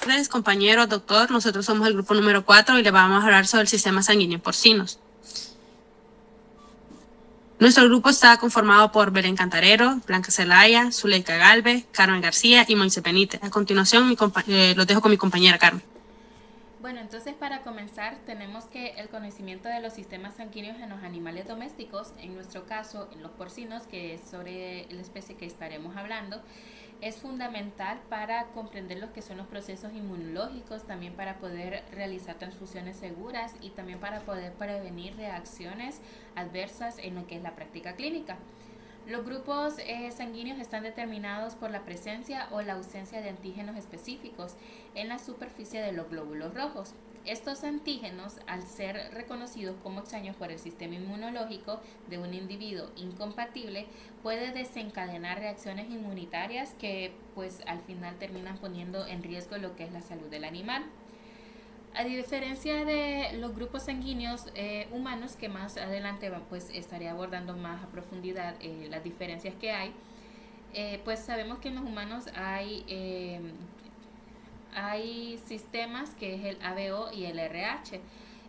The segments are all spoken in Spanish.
tardes, compañero, doctor. Nosotros somos el grupo número 4 y le vamos a hablar sobre el sistema sanguíneo en porcinos. Nuestro grupo está conformado por Belén Cantarero, Blanca Zelaya, Zuleika Galvez, Carmen García y Moisés Benítez. A continuación, los dejo con mi compañera Carmen. Bueno, entonces para comenzar tenemos que el conocimiento de los sistemas sanguíneos en los animales domésticos, en nuestro caso en los porcinos, que es sobre la especie que estaremos hablando, es fundamental para comprender lo que son los procesos inmunológicos, también para poder realizar transfusiones seguras y también para poder prevenir reacciones adversas en lo que es la práctica clínica. Los grupos sanguíneos están determinados por la presencia o la ausencia de antígenos específicos en la superficie de los glóbulos rojos. Estos antígenos, al ser reconocidos como extraños por el sistema inmunológico de un individuo incompatible, puede desencadenar reacciones inmunitarias que pues al final terminan poniendo en riesgo lo que es la salud del animal. A diferencia de los grupos sanguíneos humanos, que más adelante pues estaré abordando más a profundidad las diferencias que hay, pues sabemos que en los humanos hay sistemas que es el ABO y el RH.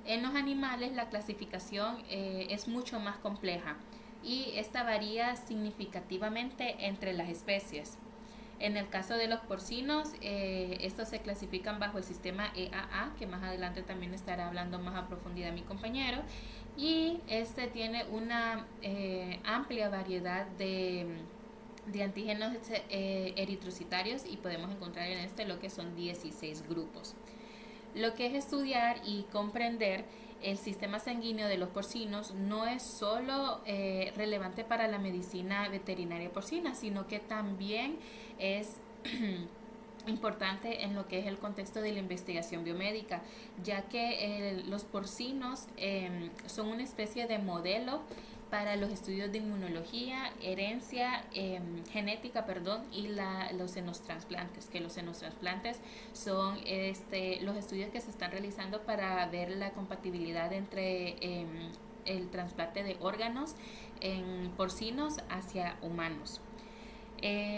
En los animales la clasificación es mucho más compleja y esta varía significativamente entre las especies. En el caso de los porcinos, estos se clasifican bajo el sistema EAA, que más adelante también estará hablando más a profundidad mi compañero, y este tiene una amplia variedad de antígenos eritrocitarios y podemos encontrar en este lo que son 16 grupos. Lo que es estudiar y comprender el sistema sanguíneo de los porcinos no es solo relevante para la medicina veterinaria porcina, sino que también es importante en lo que es el contexto de la investigación biomédica, ya que los porcinos son una especie de modelo para los estudios de inmunología, herencia, genética, y los xenotransplantes, que los xenotransplantes son los estudios que se están realizando para ver la compatibilidad entre el trasplante de órganos en porcinos hacia humanos.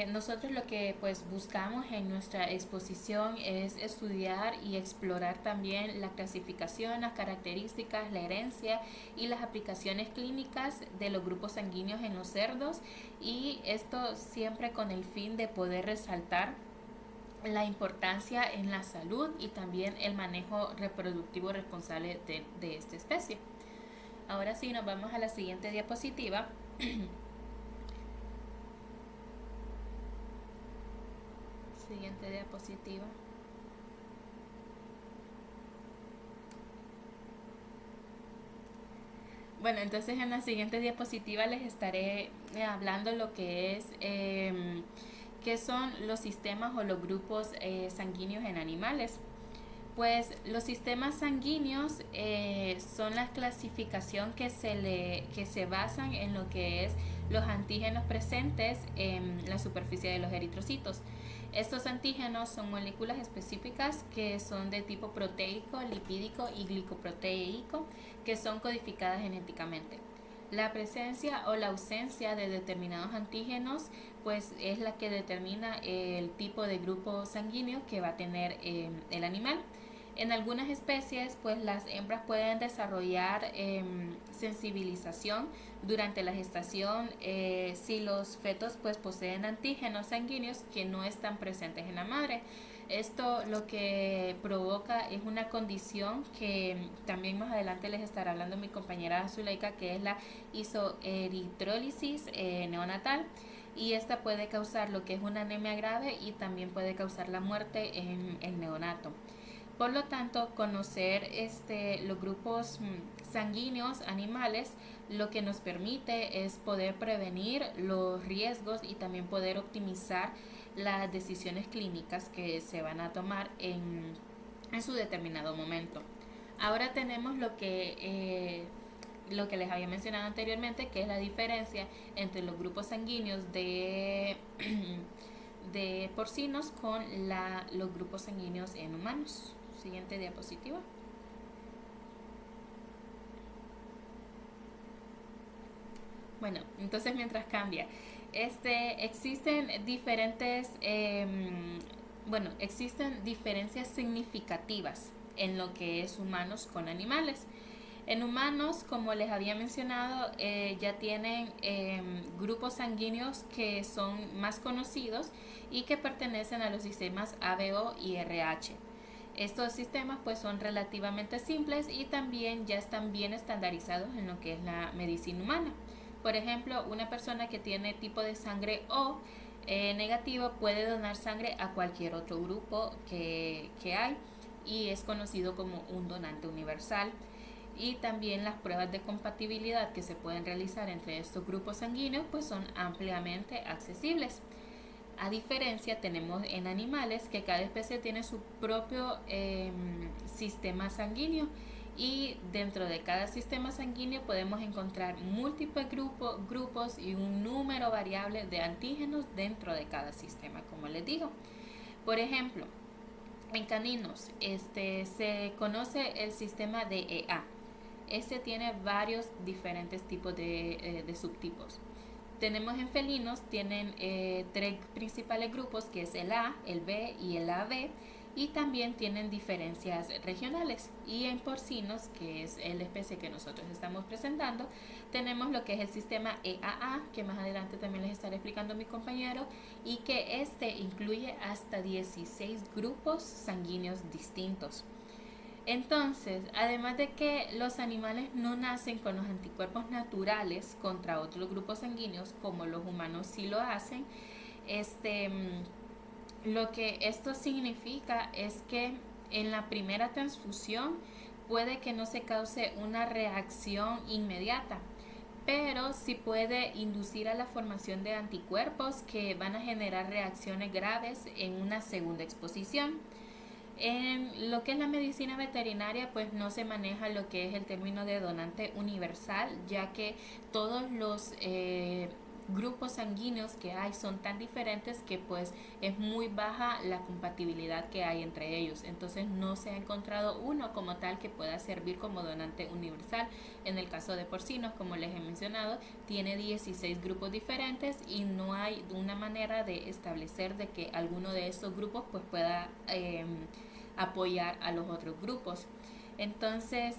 Nosotros lo que pues buscamos en nuestra exposición es estudiar y explorar también la clasificación, las características, la herencia y las aplicaciones clínicas de los grupos sanguíneos en los cerdos, y esto siempre con el fin de poder resaltar la importancia en la salud y también el manejo reproductivo responsable de esta especie. Ahora sí, nos vamos a la siguiente diapositiva. Siguiente diapositiva. Bueno, entonces en la siguiente diapositiva les estaré hablando lo que es qué son los sistemas o los grupos sanguíneos en animales. Pues los sistemas sanguíneos son la clasificación que se basan en lo que es los antígenos presentes en la superficie de los eritrocitos. Estos antígenos son moléculas específicas que son de tipo proteico, lipídico y glicoproteico, que son codificadas genéticamente. La presencia o la ausencia de determinados antígenos pues es la que determina el tipo de grupo sanguíneo que va a tener el animal. En algunas especies, pues las hembras pueden desarrollar sensibilización durante la gestación si los fetos pues poseen antígenos sanguíneos que no están presentes en la madre. Esto lo que provoca es una condición que también más adelante les estará hablando mi compañera Zuleika, que es la isoeritrólisis neonatal, y esta puede causar lo que es una anemia grave y también puede causar la muerte en el neonato. Por lo tanto, conocer los grupos sanguíneos animales lo que nos permite es poder prevenir los riesgos y también poder optimizar las decisiones clínicas que se van a tomar en su determinado momento. Ahora tenemos lo que les había mencionado anteriormente, que es la diferencia entre los grupos sanguíneos de porcinos con los grupos sanguíneos en humanos. Siguiente diapositiva. Bueno, entonces mientras cambia, existen diferentes bueno, existen diferencias significativas en lo que es humanos con animales. En humanos, como les había mencionado, ya tienen grupos sanguíneos que son más conocidos y que pertenecen a los sistemas ABO y RH. Estos sistemas pues son relativamente simples y también ya están bien estandarizados en lo que es la medicina humana. Por ejemplo, una persona que tiene tipo de sangre O negativo puede donar sangre a cualquier otro grupo que hay y es conocido como un donante universal. Y también las pruebas de compatibilidad que se pueden realizar entre estos grupos sanguíneos pues son ampliamente accesibles. A diferencia, tenemos en animales que cada especie tiene su propio sistema sanguíneo y dentro de cada sistema sanguíneo podemos encontrar múltiples grupos y un número variable de antígenos dentro de cada sistema, como les digo. Por ejemplo, en caninos se conoce el sistema DEA. Este tiene varios diferentes tipos de subtipos. Tenemos en felinos, tienen tres principales grupos, que es el A, el B y el AB, y también tienen diferencias regionales. Y en porcinos, que es la especie que nosotros estamos presentando, tenemos lo que es el sistema EAA, que más adelante también les estaré explicando a mi compañero, y que incluye hasta 16 grupos sanguíneos distintos. Entonces, además de que los animales no nacen con los anticuerpos naturales contra otros grupos sanguíneos, como los humanos sí lo hacen, lo que esto significa es que en la primera transfusión puede que no se cause una reacción inmediata, pero sí puede inducir a la formación de anticuerpos que van a generar reacciones graves en una segunda exposición. En lo que es la medicina veterinaria, pues no se maneja lo que es el término de donante universal, ya que todos los grupos sanguíneos que hay son tan diferentes que pues es muy baja la compatibilidad que hay entre ellos. Entonces no se ha encontrado uno como tal que pueda servir como donante universal. En el caso de porcinos, como les he mencionado, tiene 16 grupos diferentes y no hay una manera de establecer de que alguno de esos grupos pues pueda apoyar a los otros grupos. Entonces,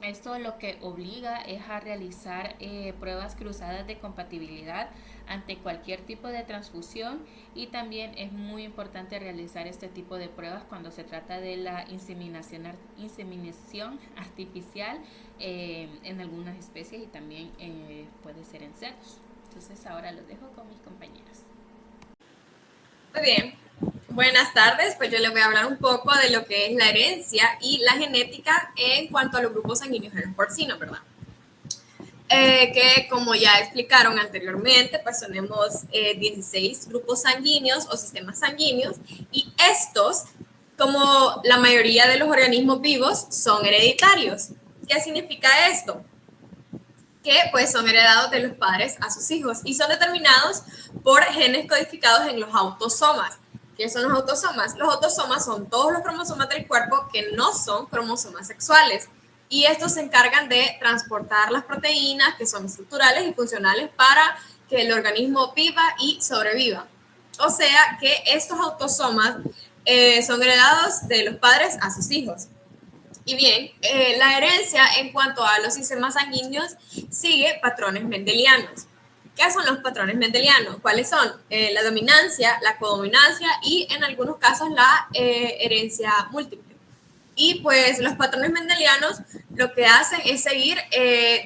esto lo que obliga es a realizar pruebas cruzadas de compatibilidad ante cualquier tipo de transfusión, y también es muy importante realizar este tipo de pruebas cuando se trata de la inseminación artificial en algunas especies y también puede ser en cerdos. Entonces ahora los dejo con mis compañeros. Muy bien, buenas tardes. Pues yo les voy a hablar un poco de lo que es la herencia y la genética en cuanto a los grupos sanguíneos en los porcinos, ¿verdad? Que como ya explicaron anteriormente, pues tenemos 16 grupos sanguíneos o sistemas sanguíneos, y estos, como la mayoría de los organismos vivos, son hereditarios. ¿Qué significa esto? Que pues son heredados de los padres a sus hijos y son determinados por genes codificados en los autosomas. ¿Qué son los autosomas? Los autosomas son todos los cromosomas del cuerpo que no son cromosomas sexuales, y estos se encargan de transportar las proteínas que son estructurales y funcionales para que el organismo viva y sobreviva. O sea que estos autosomas son heredados de los padres a sus hijos. Y bien, la herencia en cuanto a los sistemas sanguíneos sigue patrones mendelianos. ¿Qué son los patrones mendelianos? ¿Cuáles son? La dominancia, la codominancia y en algunos casos la herencia múltiple. Y pues los patrones mendelianos lo que hacen es seguir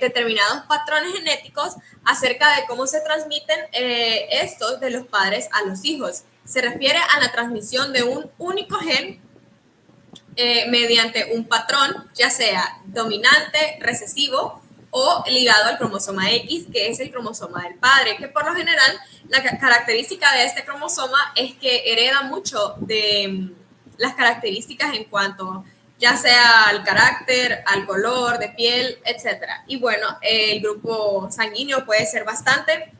determinados patrones genéticos acerca de cómo se transmiten estos de los padres a los hijos. Se refiere a la transmisión de un único gen mediante un patrón, ya sea dominante, recesivo o ligado al cromosoma X, que es el cromosoma del padre, que por lo general la característica de este cromosoma es que hereda mucho de las características en cuanto ya sea al carácter, al color de piel, etc. Y bueno, el grupo sanguíneo puede ser bastante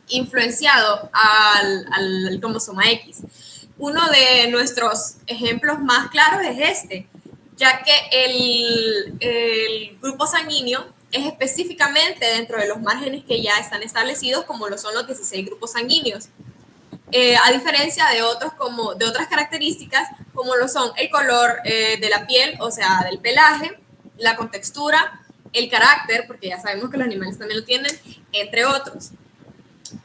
influenciado al cromosoma X. Uno de nuestros ejemplos más claros es este, ya que el grupo sanguíneo es específicamente dentro de los márgenes que ya están establecidos, como lo son los 16 grupos sanguíneos. a diferencia de otras características como lo son el color de la piel, o sea, del pelaje, la contextura, el carácter, porque ya sabemos que los animales también lo tienen, entre otros.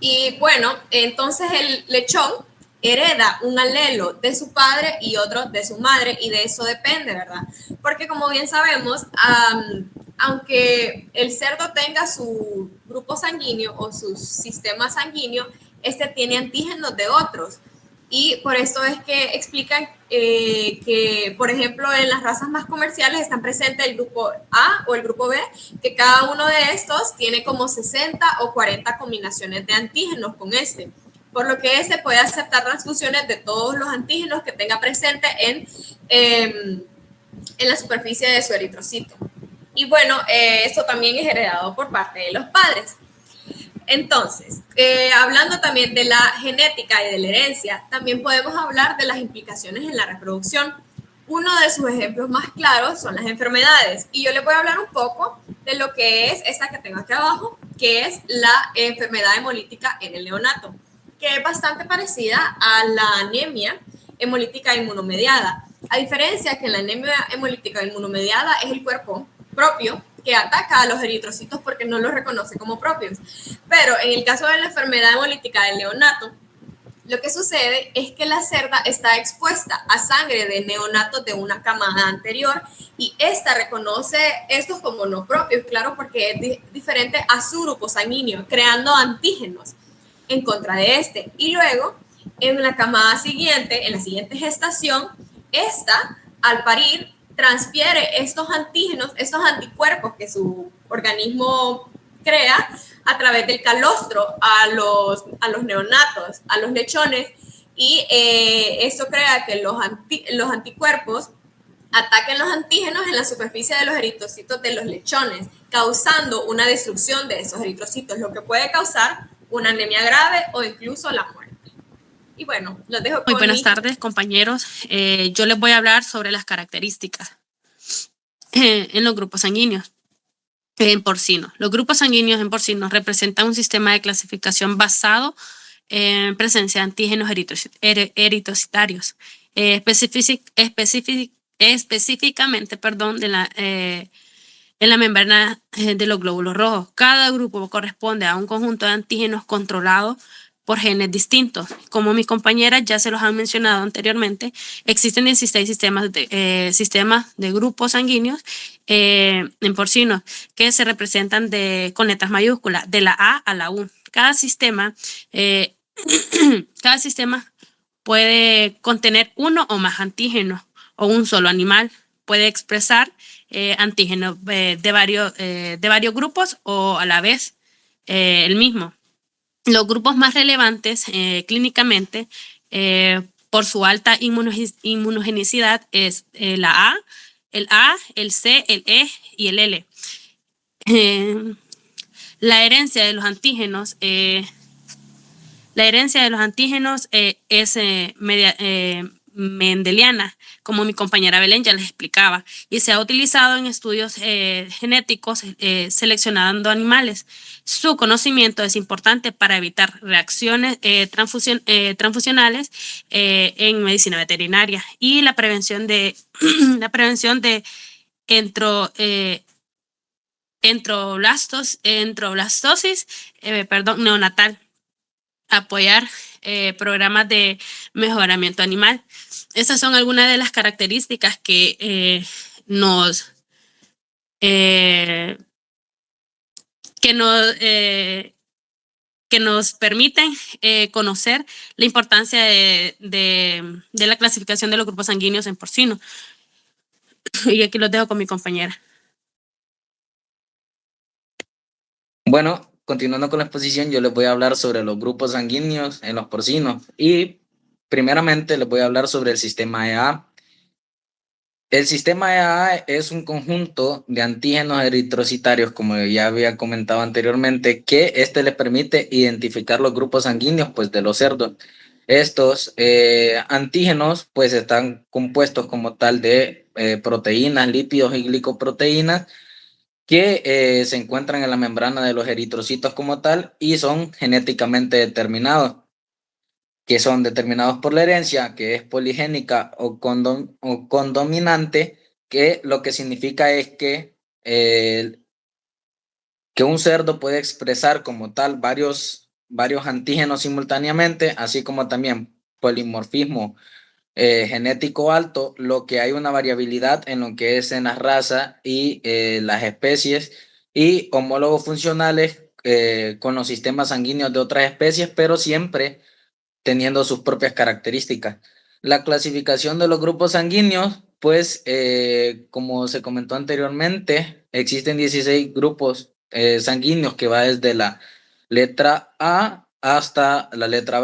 Y bueno, entonces el lechón hereda un alelo de su padre y otro de su madre, y de eso depende, ¿verdad? Porque como bien sabemos, aunque el cerdo tenga su grupo sanguíneo o su sistema sanguíneo, este tiene antígenos de otros. Y por eso es que explican que, por ejemplo, en las razas más comerciales están presentes el grupo A o el grupo B, que cada uno de estos tiene como 60 o 40 combinaciones de antígenos con este, por lo que este puede aceptar transfusiones de todos los antígenos que tenga presente en la superficie de su eritrocito. Y bueno, esto también es heredado por parte de los padres. Entonces, hablando también de la genética y de la herencia, también podemos hablar de las implicaciones en la reproducción. Uno de sus ejemplos más claros son las enfermedades. Y yo les voy a hablar un poco de lo que es esta que tengo aquí abajo, que es la enfermedad hemolítica en el neonato, que es bastante parecida a la anemia hemolítica inmunomediada. A diferencia que en la anemia hemolítica inmunomediada es el cuerpo propio que ataca a los eritrocitos porque no los reconoce como propios. Pero en el caso de la enfermedad hemolítica del neonato, lo que sucede es que la cerda está expuesta a sangre de neonatos de una camada anterior y esta reconoce estos como no propios, claro, porque es diferente a su grupo sanguíneo, creando antígenos en contra de este. Y luego, en la camada siguiente, en la siguiente gestación, esta, al parir, transfiere estos antígenos, estos anticuerpos que su organismo crea a través del calostro a los neonatos, a los lechones, y esto crea que los anticuerpos ataquen los antígenos en la superficie de los eritrocitos de los lechones, causando una destrucción de esos eritrocitos, lo que puede causar una anemia grave o incluso la muerte. Y bueno, los dejo con Muy buenas tardes, compañeros. Yo les voy a hablar sobre las características en los grupos sanguíneos en porcinos. Los grupos sanguíneos en porcinos representan un sistema de clasificación basado en presencia de antígenos eritrocitarios, específicamente, en la membrana de los glóbulos rojos. Cada grupo corresponde a un conjunto de antígenos controlados por genes distintos. Como mis compañeras ya se los han mencionado anteriormente, existen 16 sistemas de grupos sanguíneos en porcinos que se representan con letras mayúsculas, de la A a la U. Cada sistema puede contener uno o más antígenos, o un solo animal puede expresar antígenos de varios grupos o a la vez el mismo. Los grupos más relevantes clínicamente por su alta inmunogenicidad es el A, el C, el E y el L. La herencia de los antígenos es mendeliana, como mi compañera Belén ya les explicaba, y se ha utilizado en estudios genéticos seleccionando animales. Su conocimiento es importante para evitar reacciones transfusionales en medicina veterinaria y la prevención de enteroblastosis neonatal. Apoyar programas de mejoramiento animal. Esas son algunas de las características que nos permiten conocer la importancia de la clasificación de los grupos sanguíneos en porcino. Y aquí los dejo con mi compañera. Bueno, continuando con la exposición, yo les voy a hablar sobre los grupos sanguíneos en los porcinos y primeramente les voy a hablar sobre el sistema EA. El sistema EA es un conjunto de antígenos eritrocitarios, como ya había comentado anteriormente, que les permite identificar los grupos sanguíneos pues, de los cerdos. Estos antígenos pues, están compuestos como tal de proteínas, lípidos y glicoproteínas, que se encuentran en la membrana de los eritrocitos como tal y son genéticamente determinados. que son determinados por la herencia, que es poligénica o condominante, que lo que significa es que un cerdo puede expresar como tal varios antígenos simultáneamente, así como también polimorfismo genético alto, lo que hay una variabilidad en lo que es en la raza y las especies, y homólogos funcionales con los sistemas sanguíneos de otras especies, pero siempre teniendo sus propias características. La clasificación de los grupos sanguíneos, pues, como se comentó anteriormente, existen 16 grupos sanguíneos que va desde la letra A hasta la letra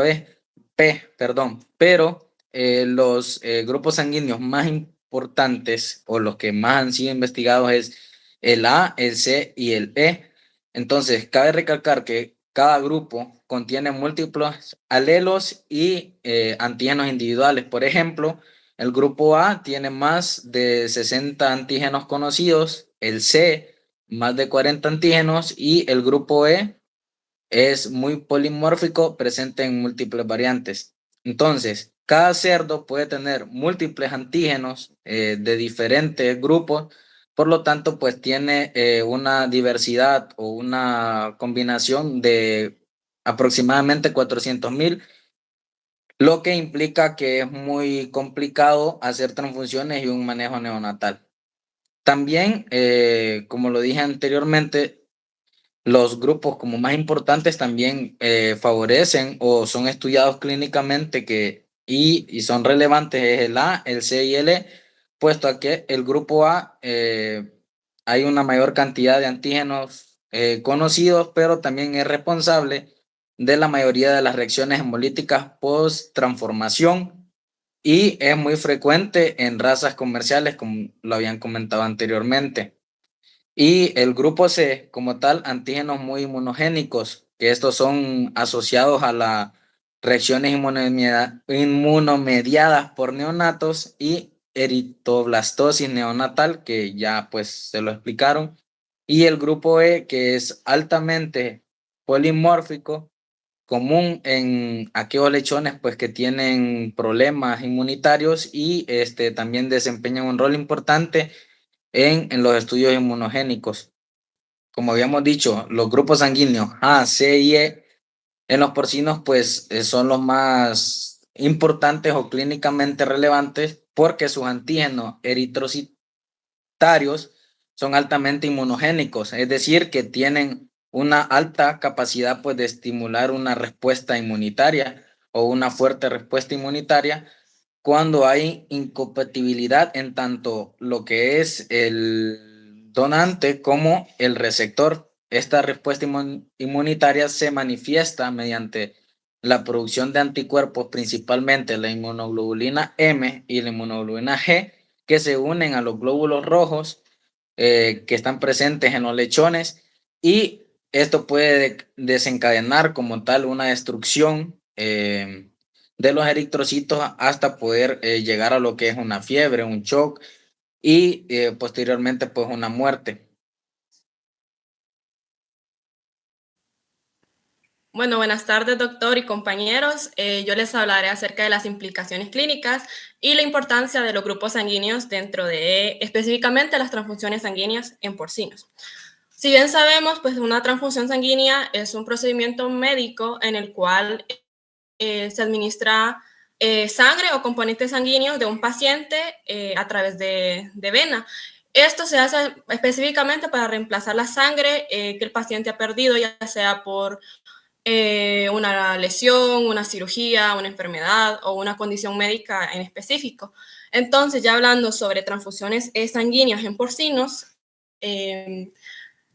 P, perdón, pero los grupos sanguíneos más importantes o los que más han sido investigados es el A, el C y el E. Entonces, cabe recalcar que cada grupo contiene múltiples alelos y antígenos individuales. Por ejemplo, el grupo A tiene más de 60 antígenos conocidos, el C más de 40 antígenos y el grupo E es muy polimórfico, presente en múltiples variantes. Entonces, cada cerdo puede tener múltiples antígenos de diferentes grupos, por lo tanto, pues tiene una diversidad o una combinación de aproximadamente 400,000, lo que implica que es muy complicado hacer transfusiones y un manejo neonatal. También, como lo dije anteriormente, los grupos como más importantes también favorecen o son estudiados clínicamente y son relevantes es el A, el C y el E, puesto a que el grupo A hay una mayor cantidad de antígenos conocidos, pero también es responsable de la mayoría de las reacciones hemolíticas post-transformación y es muy frecuente en razas comerciales, como lo habían comentado anteriormente. Y el grupo C, como tal, antígenos muy inmunogénicos, que estos son asociados a las reacciones inmunomediadas por neonatos y eritoblastosis neonatal, que ya pues se lo explicaron. Y el grupo E, que es altamente polimórfico, común en aquellos lechones pues que tienen problemas inmunitarios y también desempeñan un rol importante en los estudios inmunogénicos. Como habíamos dicho, los grupos sanguíneos A, C y E en los porcinos pues son los más importantes o clínicamente relevantes porque sus antígenos eritrocitarios son altamente inmunogénicos, es decir, que tienen una alta capacidad pues de estimular una respuesta inmunitaria o una fuerte respuesta inmunitaria cuando hay incompatibilidad en tanto lo que es el donante como el receptor. Esta respuesta inmunitaria se manifiesta mediante la producción de anticuerpos, principalmente la inmunoglobulina M y la inmunoglobulina G, que se unen a los glóbulos rojos que están presentes en los lechones, y esto puede desencadenar como tal una destrucción de los eritrocitos hasta poder llegar a lo que es una fiebre, un shock y posteriormente pues una muerte. Bueno, buenas tardes, doctor y compañeros. Yo les hablaré acerca de las implicaciones clínicas y la importancia de los grupos sanguíneos dentro de específicamente las transfusiones sanguíneas en porcinos. Si bien sabemos, pues una transfusión sanguínea es un procedimiento médico en el cual se administra sangre o componentes sanguíneos de un paciente a través de vena. Esto se hace específicamente para reemplazar la sangre que el paciente ha perdido, ya sea por una lesión, una cirugía, una enfermedad o una condición médica en específico. Entonces, ya hablando sobre transfusiones sanguíneas en porcinos,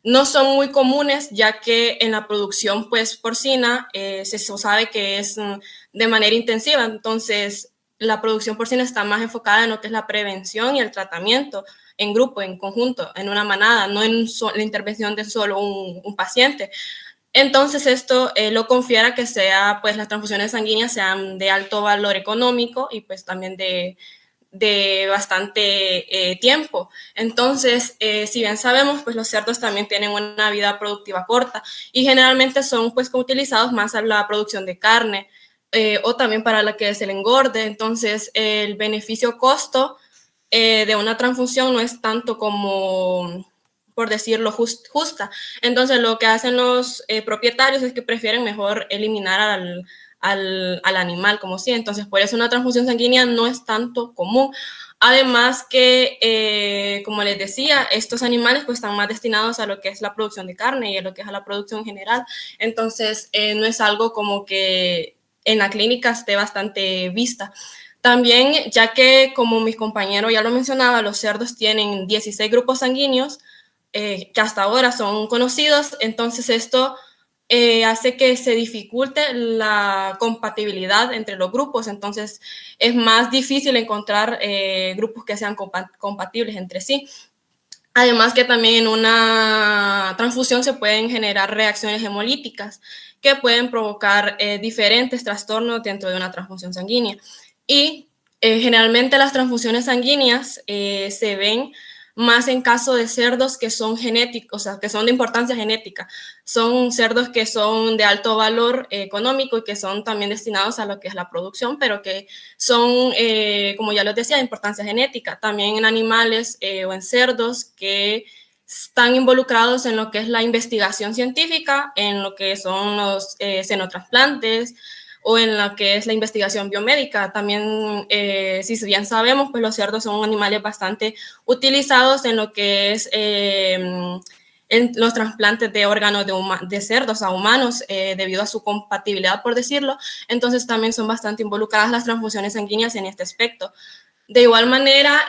no son muy comunes, ya que en la producción pues, porcina se sabe que es de manera intensiva. Entonces, la producción porcina está más enfocada en lo que es la prevención y el tratamiento en grupo, en conjunto, en una manada, no en la intervención de solo un paciente. Entonces, esto lo confiere a que sea, pues, las transfusiones sanguíneas sean de alto valor económico y pues también de bastante tiempo. Entonces, si bien sabemos, pues los cerdos también tienen una vida productiva corta y generalmente son pues utilizados más a la producción de carne o también para la que es el engorde. Entonces, el beneficio-costo de una transfusión no es tanto como, por decirlo, justa. Entonces, lo que hacen los propietarios es que prefieren mejor eliminar al animal como sí. Entonces, por eso una transfusión sanguínea no es tanto común. Además que, como les decía, estos animales pues están más destinados a lo que es la producción de carne y a lo que es a la producción general. Entonces, no es algo como que en la clínica esté bastante vista. También, ya que como mis compañeros ya lo mencionaba, los cerdos tienen 16 grupos sanguíneos que hasta ahora son conocidos, entonces esto hace que se dificulte la compatibilidad entre los grupos, entonces es más difícil encontrar grupos que sean compatibles entre sí. Además que también en una transfusión se pueden generar reacciones hemolíticas que pueden provocar diferentes trastornos dentro de una transfusión sanguínea. Y generalmente las transfusiones sanguíneas se ven más en caso de cerdos que son genéticos, o sea, que son de importancia genética. Son cerdos que son de alto valor económico y que son también destinados a lo que es la producción, pero que son, como ya les decía, de importancia genética. También en animales o en cerdos que están involucrados en lo que es la investigación científica, en lo que son los xenotrasplantes, o en lo que es la investigación biomédica. También, si bien sabemos, pues los cerdos son animales bastante utilizados en lo que es en los trasplantes de órganos de cerdos a humanos debido a su compatibilidad, por decirlo. Entonces también son bastante involucradas las transfusiones sanguíneas en este aspecto. De igual manera,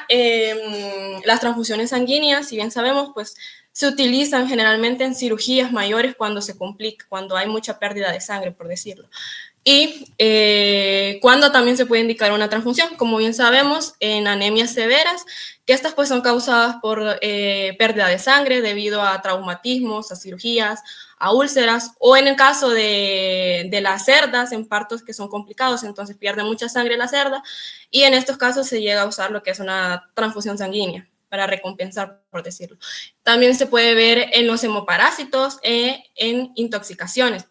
las transfusiones sanguíneas, si bien sabemos, pues se utilizan generalmente en cirugías mayores cuando se complica, cuando hay mucha pérdida de sangre, por decirlo. Y cuando también se puede indicar una transfusión, como bien sabemos, en anemias severas, que estas pues son causadas por pérdida de sangre debido a traumatismos, a cirugías, a úlceras, o en el caso de las cerdas, en partos que son complicados, entonces pierde mucha sangre la cerda, y en estos casos se llega a usar lo que es una transfusión sanguínea para recompensar, por decirlo. También se puede ver en los hemoparásitos, en intoxicaciones,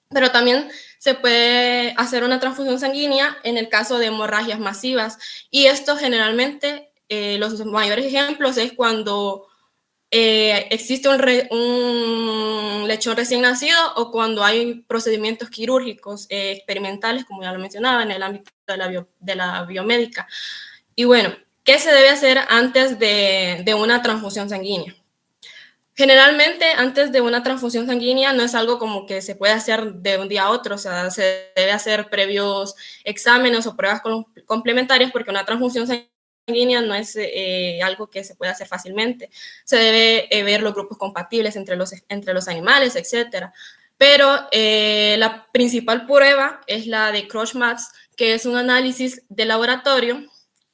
pero también se puede hacer una transfusión sanguínea en el caso de hemorragias masivas, y esto generalmente, los mayores ejemplos es cuando existe un lechón recién nacido o cuando hay procedimientos quirúrgicos experimentales, como ya lo mencionaba, en el ámbito de la biomédica. Y bueno, ¿qué se debe hacer antes de una transfusión sanguínea? Generalmente, antes de una transfusión sanguínea no es algo como que se puede hacer de un día a otro, o sea, se debe hacer previos exámenes o pruebas complementarias, porque una transfusión sanguínea no es algo que se puede hacer fácilmente. Se debe ver los grupos compatibles entre los animales, etc. Pero la principal prueba es la de Crush-Match, que es un análisis de laboratorio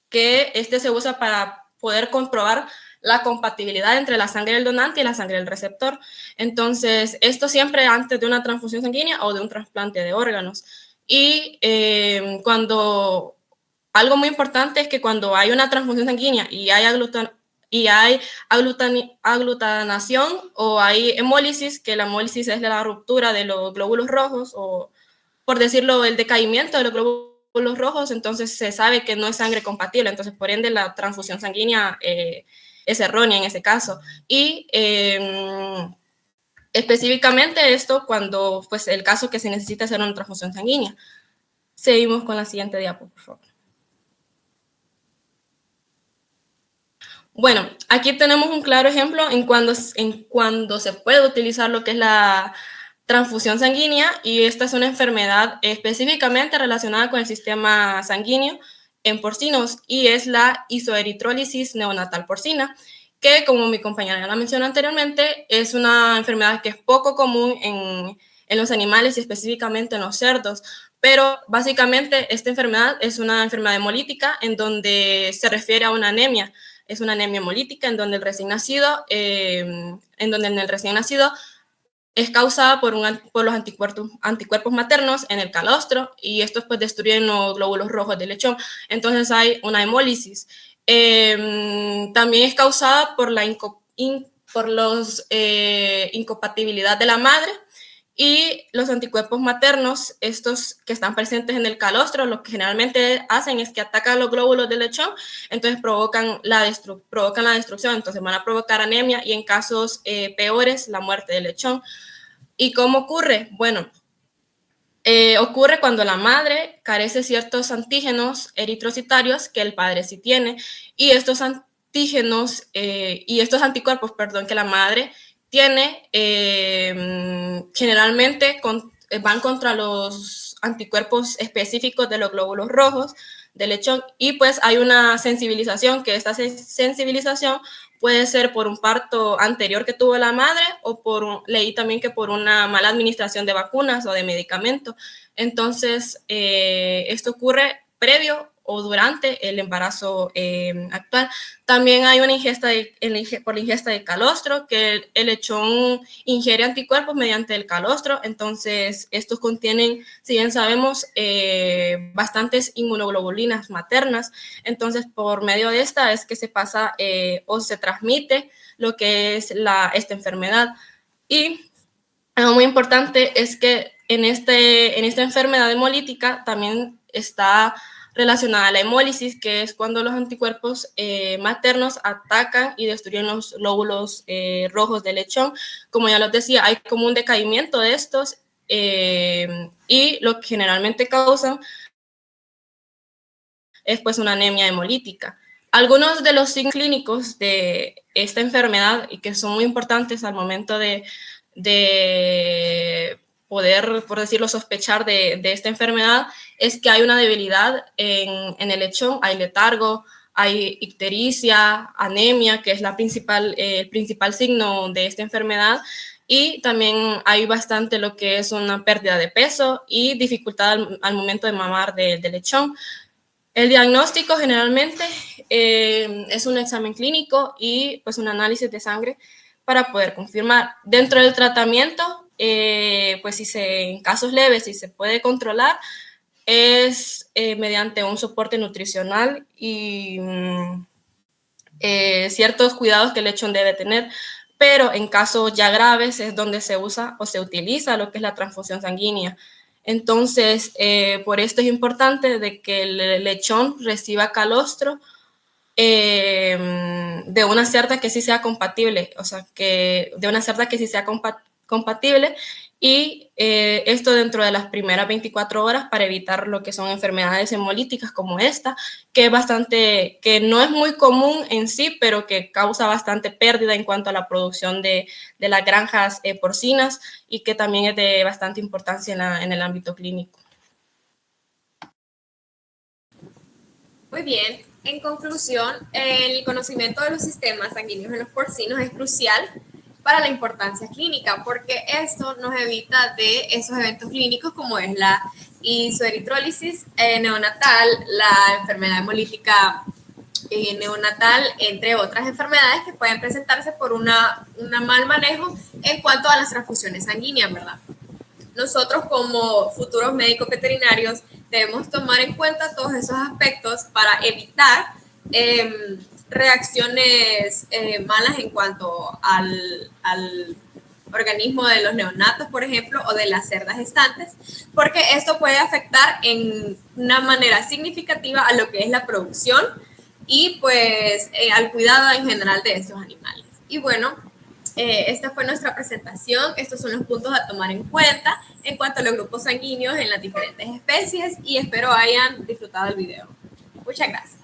que se usa para poder comprobar la compatibilidad entre la sangre del donante y la sangre del receptor. Entonces, esto siempre antes de una transfusión sanguínea o de un trasplante de órganos. Y algo muy importante es que cuando hay una transfusión sanguínea y hay aglutanación o hay hemólisis, que la hemólisis es la ruptura de los glóbulos rojos o, por decirlo, el decaimiento de los glóbulos rojos, entonces se sabe que no es sangre compatible, entonces por ende la transfusión sanguínea es errónea en ese caso. Y específicamente esto cuando, pues, el caso que se necesita hacer una transfusión sanguínea. Seguimos con la siguiente diapo, por favor. Bueno, aquí tenemos un claro ejemplo en cuando se puede utilizar lo que es la transfusión sanguínea, y esta es una enfermedad específicamente relacionada con el sistema sanguíneo en porcinos, y es la isoeritrólisis neonatal porcina, que, como mi compañera ya la mencionó anteriormente, es una enfermedad que es poco común en los animales y específicamente en los cerdos, pero básicamente esta enfermedad es una enfermedad hemolítica en donde se refiere a una anemia. Es una anemia hemolítica en donde el recién nacido es causada por los anticuerpos maternos en el calostro, y estos pues destruyen los glóbulos rojos del lechón. Entonces hay una hemólisis. También es causada por la incompatibilidad de la madre, Y los anticuerpos maternos, estos que están presentes en el calostro, lo que generalmente hacen es que atacan los glóbulos del lechón, entonces provocan la destrucción, entonces van a provocar anemia y en casos peores la muerte del lechón. ¿Y cómo ocurre? Bueno, ocurre cuando la madre carece de ciertos antígenos eritrocitarios que el padre sí tiene, y estos antígenos y estos anticuerpos, perdón, que la madre tiene, generalmente van contra los anticuerpos específicos de los glóbulos rojos del lechón, y pues hay una sensibilización, que esta sensibilización puede ser por un parto anterior que tuvo la madre o leí también que por una mala administración de vacunas o de medicamentos. Entonces, esto ocurre previo o durante el embarazo actual. También hay una por la ingesta de calostro, que el lechón ingiere anticuerpos mediante el calostro, entonces estos contienen, si bien sabemos, bastantes inmunoglobulinas maternas, entonces por medio de esta es que se pasa o se transmite lo que es esta enfermedad. Y algo muy importante es que en esta enfermedad hemolítica también está relacionada a la hemólisis, que es cuando los anticuerpos maternos atacan y destruyen los glóbulos rojos del lechón. Como ya les decía, hay como un decaimiento de estos y lo que generalmente causan es pues una anemia hemolítica. Algunos de los signos clínicos de esta enfermedad y que son muy importantes al momento de poder, por decirlo, sospechar de esta enfermedad, es que hay una debilidad en el lechón, hay letargo, hay ictericia, anemia, que es el principal signo de esta enfermedad, y también hay bastante lo que es una pérdida de peso y dificultad al momento de mamar del lechón. El diagnóstico generalmente es un examen clínico y pues un análisis de sangre para poder confirmar. Dentro del tratamiento, pues en casos leves, si se puede controlar, es mediante un soporte nutricional y ciertos cuidados que el lechón debe tener, pero en casos ya graves es donde se usa o se utiliza lo que es la transfusión sanguínea. Entonces, por esto es importante de que el lechón reciba calostro de una cerda que sí sea compatible, o sea, que de una cerda que sí sea compatible, y esto dentro de las primeras 24 horas para evitar lo que son enfermedades hemolíticas como esta, que no es muy común en sí, pero que causa bastante pérdida en cuanto a la producción de las granjas porcinas y que también es de bastante importancia en el ámbito clínico. Muy bien. En conclusión, el conocimiento de los sistemas sanguíneos en los porcinos es crucial para la importancia clínica, porque esto nos evita de esos eventos clínicos como es la isoeritrólisis neonatal, la enfermedad hemolítica neonatal, entre otras enfermedades que pueden presentarse por un mal manejo en cuanto a las transfusiones sanguíneas, ¿verdad? Nosotros como futuros médicos veterinarios debemos tomar en cuenta todos esos aspectos para evitar reacciones malas en cuanto al organismo de los neonatos, por ejemplo, o de las cerdas gestantes, porque esto puede afectar en una manera significativa a lo que es la producción y pues al cuidado en general de estos animales. Y bueno, esta fue nuestra presentación. Estos son los puntos a tomar en cuenta en cuanto a los grupos sanguíneos en las diferentes especies y espero hayan disfrutado el video. Muchas gracias.